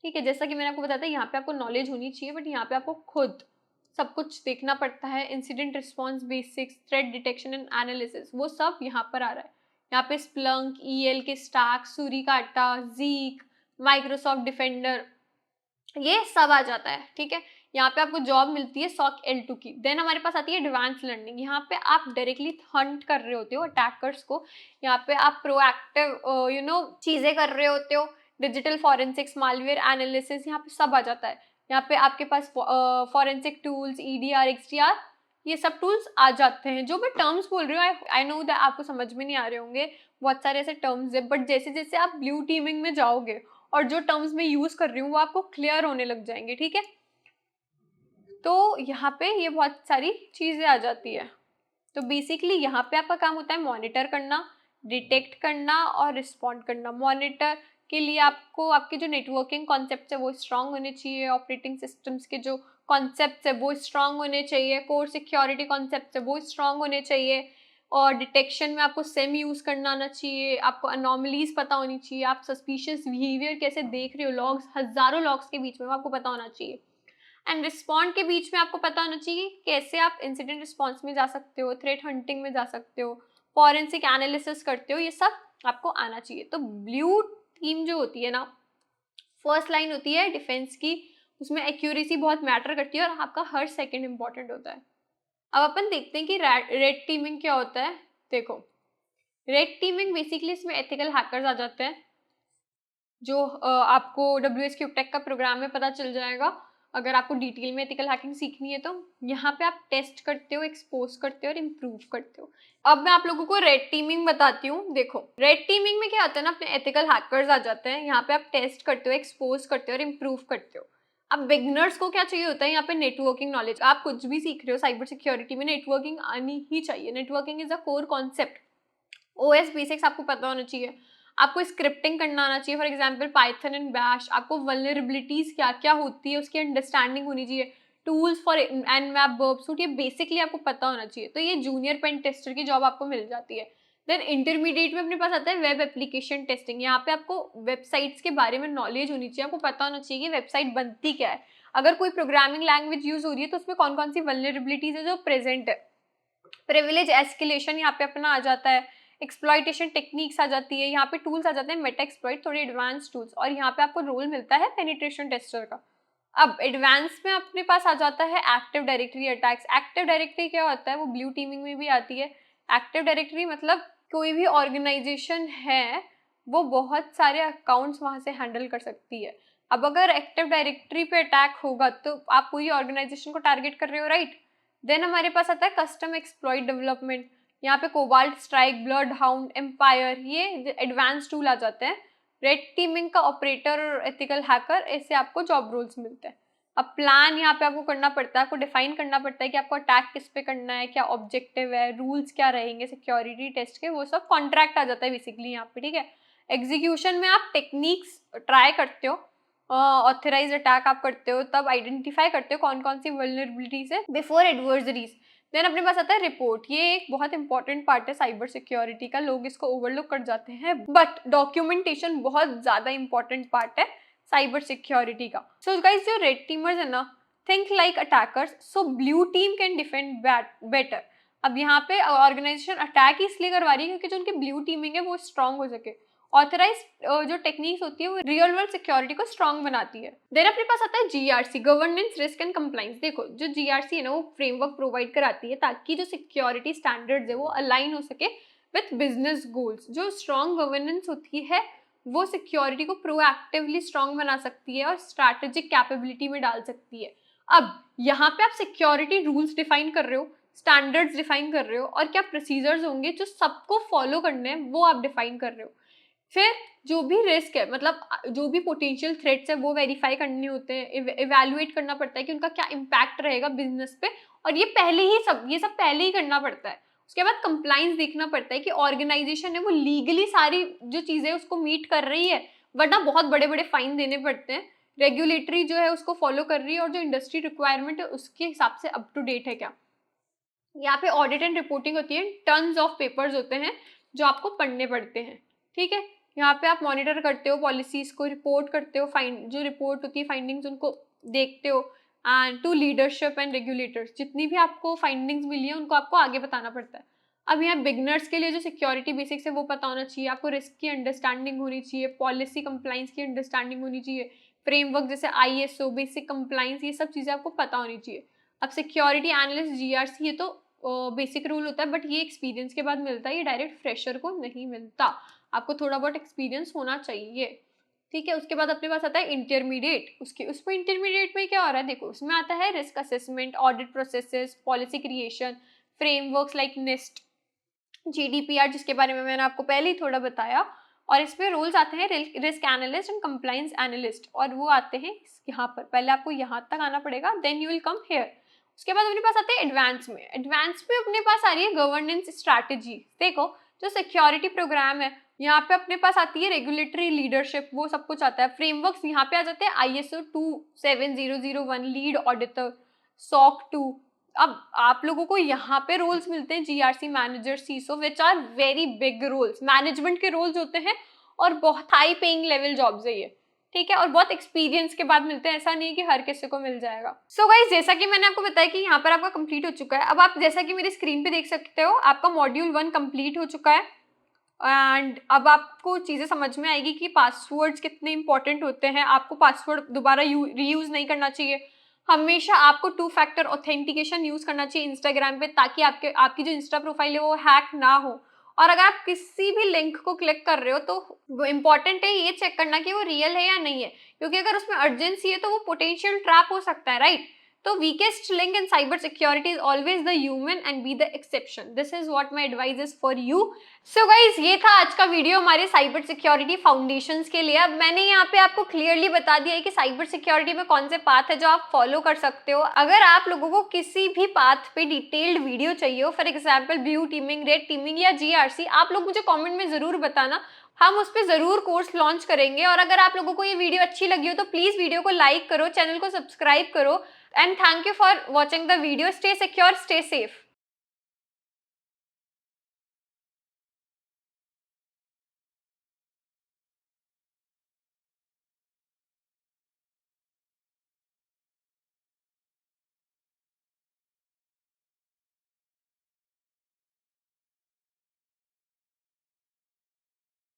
ठीक है। जैसा कि मैंने आपको बताया था यहाँ पे आपको नॉलेज होनी चाहिए, बट यहाँ पे आपको खुद सब कुछ देखना पड़ता है। Incident response basics, threat detection and analysis, वो सब यहाँ पर आ रहा है। यहाँ पे स्प्लंक, EL के स्टैक, सूरिकाटा, ज़ीक, माइक्रोसॉफ्ट डिफेंडर, ये सब आ जाता है, ठीक है। यहाँ पे आपको जॉब मिलती है SOC L2 की। देन हमारे पास आती है एडवांस लर्निंग, यहाँ पे आप डायरेक्टली हंट कर रहे होते हो अटैकर्स को। यहाँ पे आप प्रोएक्टिव चीजें कर रहे होते हो। डिजिटल फॉरेंसिक्स, मालवेयर एनालिसिस, यहाँ पे सब आ जाता है। यहाँ पे आपके पास फॉरेंसिक टूल्स, EDR, XDR, ये सब टूल्स आ जाते हैं। जो मैं टर्म्स बोल रही हूँ आई नो दैट आपको समझ में नहीं आ रहे होंगे, बहुत सारे ऐसे टर्म्स है, बट जैसे जैसे आप ब्लू टीमिंग में जाओगे और जो टर्म्स मैं यूज कर रही हूँ वो आपको क्लियर होने लग जाएंगे, ठीक है। तो यहाँ पे ये बहुत सारी चीजें आ जाती है। तो बेसिकली यहाँ पे आपका काम होता है मॉनिटर करना, डिटेक्ट करना और रिस्पॉन्ड करना। मॉनिटर के लिए आपको आपके जो नेटवर्किंग कॉन्सेप्ट है वो स्ट्रांग होने चाहिए, ऑपरेटिंग सिस्टम्स के जो कॉन्सेप्ट है वो स्ट्रांग होने चाहिए, कोर सिक्योरिटी कॉन्सेप्ट है वो स्ट्रांग होने चाहिए, और डिटेक्शन में आपको सेम यूज करना आना चाहिए, आपको अनोमलीज पता होनी चाहिए, आप सस्पिशियस बिहेवियर कैसे देख रहे हो लॉग्स, हजारों लॉग्स के बीच में आपको पता होना चाहिए। एंड रिस्पॉन्ड के बीच में आपको पता होना चाहिए कैसे आप इंसिडेंट रिस्पॉन्स में जा सकते हो, थ्रेट हंटिंग में जा सकते हो, फॉरेंसिक एनालिसिस करते हो, ये सब आपको आना चाहिए। तो ब्लू टीम जो होती है ना, फर्स्ट लाइन होती है डिफेंस की, उसमें एक्यूरेसी बहुत मैटर करती है और आपका हर सेकंड इंपॉर्टेंट होता है। अब अपन देखते हैं कि रेड टीमिंग क्या होता है। देखो, रेड टीमिंग बेसिकली इसमें एथिकल हैकर्स आ जाते हैं, जो आपको WSQ टेक का प्रोग्राम में पता चल जाएगा। अगर आपको डिटेल में एथिकल हैकिंग सीखनी है तो यहाँ पे आप टेस्ट करते हो, एक्सपोज करते हो और इम्प्रूव करते हो। अब मैं आप लोगों को रेड टीमिंग बताती हूँ। देखो, रेड टीमिंग में क्या होता है ना, अपने एथिकल हैकर्स आ जाते हैं, यहाँ पे आप टेस्ट करते हो, एक्सपोज करते हो और इम्प्रूव करते हो। अब बिगनर्स को क्या चाहिए होता है, यहाँ पे नेटवर्किंग नॉलेज। आप कुछ भी सीख रहे हो साइबर सिक्योरिटी में, नेटवर्किंग आनी ही चाहिए। Networking is a core concept. OS basics आपको पता होना चाहिए, आपको स्क्रिप्टिंग करना आना चाहिए, for example Python and bash. आपको वल्नरेबिलिटीज क्या क्या होती है उसकी अंडरस्टैंडिंग होनी चाहिए, tools for Nmap burp suite, ये बेसिकली आपको पता होना चाहिए। तो ये जूनियर पेन टेस्टर की जॉब आपको मिल जाती है। देन इंटरमीडिएट में अपने पास आता है वेब एप्लीकेशन टेस्टिंग। यहाँ पे आपको वेबसाइट्स के बारे में नॉलेज होनी चाहिए, आपको पता होना चाहिए कि वेबसाइट बनती क्या है, अगर कोई प्रोग्रामिंग लैंग्वेज यूज हो रही है तो उसमें कौन कौन सी वल्नरेबिलिटीज है जो प्रेजेंट है। प्रिविलेज एस्केलेशन यहाँ पे अपना आ जाता है, एक्सप्लॉइटेशन टेक्निक्स आ जाती है, यहाँ पे टूल्स आ जाते हैं मेटा एक्सप्लॉइट, थोड़े एडवांस टूल्स, और यहाँ पे आपको रोल मिलता है पेनिट्रेशन टेस्टर का। अब एडवांस में अपने पास आ जाता है active directory attacks. Active directory क्या होता है, वो ब्लू टीमिंग में भी आती है। एक्टिव डायरेक्टरी मतलब कोई भी ऑर्गेनाइजेशन है वो बहुत सारे अकाउंट्स वहां से हैंडल कर सकती है। अब अगर एक्टिव डायरेक्टरी पे अटैक होगा तो आप पूरी ऑर्गेनाइजेशन को टारगेट कर रहे हो, राइट। देन हमारे पास आता है कस्टम एक्सप्लॉइट डेवलपमेंट। यहाँ पे Cobalt Strike, Blood Hound, Empire, ये एडवांस टूल आ जाते हैं। रेड टीमिंग का ऑपरेटर और एथिकल हैकर, ऐसे आपको जॉब रोल्स मिलते हैं। अब प्लान यहाँ पे आपको करना पड़ता है, आपको डिफाइन करना पड़ता है कि आपको अटैक किस पे करना है, क्या ऑब्जेक्टिव है, रूल्स क्या रहेंगे सिक्योरिटी टेस्ट के, वो सब कॉन्ट्रैक्ट आ जाता है बेसिकली यहाँ पे, ठीक है। एग्जीक्यूशन में आप टेक्निक्स ट्राई करते हो, ऑथराइज अटैक आप करते हो, तब आइडेंटिफाई करते हो कौन कौन सी वल्नरेबिलिटीज है बिफोर एडवर्सरीज। देन अपने पास आता है रिपोर्ट। ये एक बहुत इंपॉर्टेंट पार्ट है साइबर सिक्योरिटी का, लोग इसको ओवरलुक कर जाते हैं, बट डॉक्यूमेंटेशन बहुत ज्यादा इंपॉर्टेंट पार्ट है साइबर सिक्योरिटी का। सो गाइस, जो रेड टीमर्स है ना, think like attackers, so blue team can defend better. अब यहाँ पे ऑर्गेनाइजेशन अटैक इसलिए करवा रही है क्योंकि जो उनकी ब्लू टीमिंग है वो स्ट्रांग हो सके। ऑथराइज जो टेक्निक्स होती है वो रियल वर्ल्ड सिक्योरिटी को स्ट्रांग बनाती है। देन अपने पास आता है GRC, governance risk and compliance. देखो, जो GRC है ना, वो फ्रेमवर्क प्रोवाइड कराती है ताकि जो सिक्योरिटी स्टैंडर्ड्स है वो अलाइन हो सके विथ बिजनेस गोल्स। जो स्ट्रांग गवर्नेंस होती है वो सिक्योरिटी को प्रोएक्टिवली स्ट्रांग बना सकती है और स्ट्रैटेजिक कैपेबिलिटी में डाल सकती है। अब यहाँ पे आप सिक्योरिटी रूल्स डिफाइन कर रहे हो, स्टैंडर्ड्स डिफाइन कर रहे हो, और क्या प्रोसीजर्स होंगे जो सबको फॉलो करने हैं वो आप डिफाइन कर रहे हो। फिर जो भी रिस्क है, मतलब जो भी पोटेंशियल थ्रेट्स है वो वेरीफाई करने होते हैं, इवैल्यूएट करना पड़ता है कि उनका क्या इम्पैक्ट रहेगा बिजनेस पे, और ये सब पहले ही करना पड़ता है। उसके बाद कंप्लाइंस देखना पड़ता है कि ऑर्गेनाइजेशन है वो लीगली सारी जो चीजें उसको मीट कर रही है, वरना बहुत बड़े बड़े फाइन देने पड़ते हैं। रेगुलेटरी जो है उसको फॉलो कर रही है, और जो इंडस्ट्री रिक्वायरमेंट है उसके हिसाब से अप टू डेट है क्या। यहाँ पे ऑडिट एंड रिपोर्टिंग होती है, टन्स ऑफ पेपर्स होते हैं जो आपको पढ़ने पड़ते हैं, ठीक है। यहाँ पे आप मॉनिटर करते हो पॉलिसीज को, रिपोर्ट करते हो, जो रिपोर्ट होती है फाइंडिंग्स उनको देखते हो, and to leadership and regulators, जितनी भी आपको फाइंडिंग्स मिली है उनको आपको आगे बताना पड़ता है। अब यहाँ बिगनर्स के लिए जो सिक्योरिटी बेसिक्स है वो पता होना चाहिए, आपको रिस्क की अंडरस्टैंडिंग होनी चाहिए, पॉलिसी कंप्लाइंस की अंडरस्टैंडिंग होनी चाहिए, फ्रेमवर्क जैसे ISO, बेसिक कंप्लाइंस, ये सब चीज़ें आपको पता होनी चाहिए। अब सिक्योरिटी एनालिस्ट GRC, ये तो बेसिक रूल होता है, बट ये एक्सपीरियंस के बाद मिलता है, ये डायरेक्ट फ्रेशर को नहीं मिलता, आपको थोड़ा बहुत एक्सपीरियंस होना चाहिए, ठीक है। उसके बाद अपने पास आता है इंटरमीडिएट। उसमें इंटरमीडिएट में क्या हो रहा है, देखो उसमें आता है risk assessment, audit processes, policy creation, frameworks like NIST, GDPR, जिसके बारे में मैंने आपको पहले ही थोड़ा बताया, और इसमें रोल्स आते हैं risk analyst and compliance analyst, और वो आते हैं यहाँ पर। पहले आपको यहाँ तक आना पड़ेगा, then you will come here. उसके बाद अपने पास आते हैं एडवांस में। एडवांस में अपने पास आ रही है गवर्नेंस स्ट्रैटेजी। देखो जो सिक्योरिटी प्रोग्राम है, यहाँ पे अपने पास आती है रेगुलेटरी लीडरशिप, वो सब कुछ आता है। फ्रेमवर्क्स यहाँ पे आ जाते हैं ISO 27001 लीड ऑडिटर, SOC 2। अब आप लोगों को यहाँ पे रोल्स मिलते हैं GRC manager, CISO, which are very big roles, management के रोल्स होते हैं और बहुत हाई पेइंग लेवल जॉब्स है ये, ठीक है, और बहुत एक्सपीरियंस के बाद मिलते हैं, ऐसा नहीं है कि हर किसी को मिल जाएगा। सो गाइस, जैसा कि मैंने आपको बताया कि यहाँ पर आपका कंप्लीट हो चुका है। अब आप जैसा कि मेरी स्क्रीन पे देख सकते हो, आपका मॉड्यूल 1 कंप्लीट हो चुका है, एंड अब आपको चीजें समझ में आएगी कि पासवर्ड्स कितने इंपॉर्टेंट होते हैं। आपको पासवर्ड दोबारा रीयूज नहीं करना चाहिए। हमेशा आपको 2 फैक्टर ऑथेंटिकेशन यूज करना चाहिए इंस्टाग्राम पे, ताकि आपकी जो इंस्टा प्रोफाइल है वो हैक ना हो। और अगर आप किसी भी लिंक को क्लिक कर रहे हो तो वो इम्पोर्टेंट है ये चेक करना कि वो रियल है या नहीं है, क्योंकि अगर उसमें अर्जेंसी है तो वो पोटेंशियल ट्रैप हो सकता है, राइट। तो weakest link in cyber security is always the human and be the exception. This is what my advice is for you. So guys, ये था आज का वीडियो हमारे साइबर सिक्योरिटी फाउंडेशंस के लिए। अब मैंने यहाँ पे आपको क्लियरली बता दिया है कि साइबर सिक्योरिटी में कौन से पाथ है जो आप फॉलो कर सकते हो। अगर आप लोगों को किसी भी पाथ पे डिटेल्ड वीडियो चाहिए हो, for example blue teeming, red teeming या GRC, आप लोग मुझे कॉमेंट में जरूर बताना, हम उस पर जरूर कोर्स लॉन्च करेंगे। और अगर आप लोगों को ये वीडियो अच्छी लगी हो तो प्लीज वीडियो को लाइक करो, चैनल को सब्सक्राइब करो, and thank you for watching the video. Stay secure, stay safe.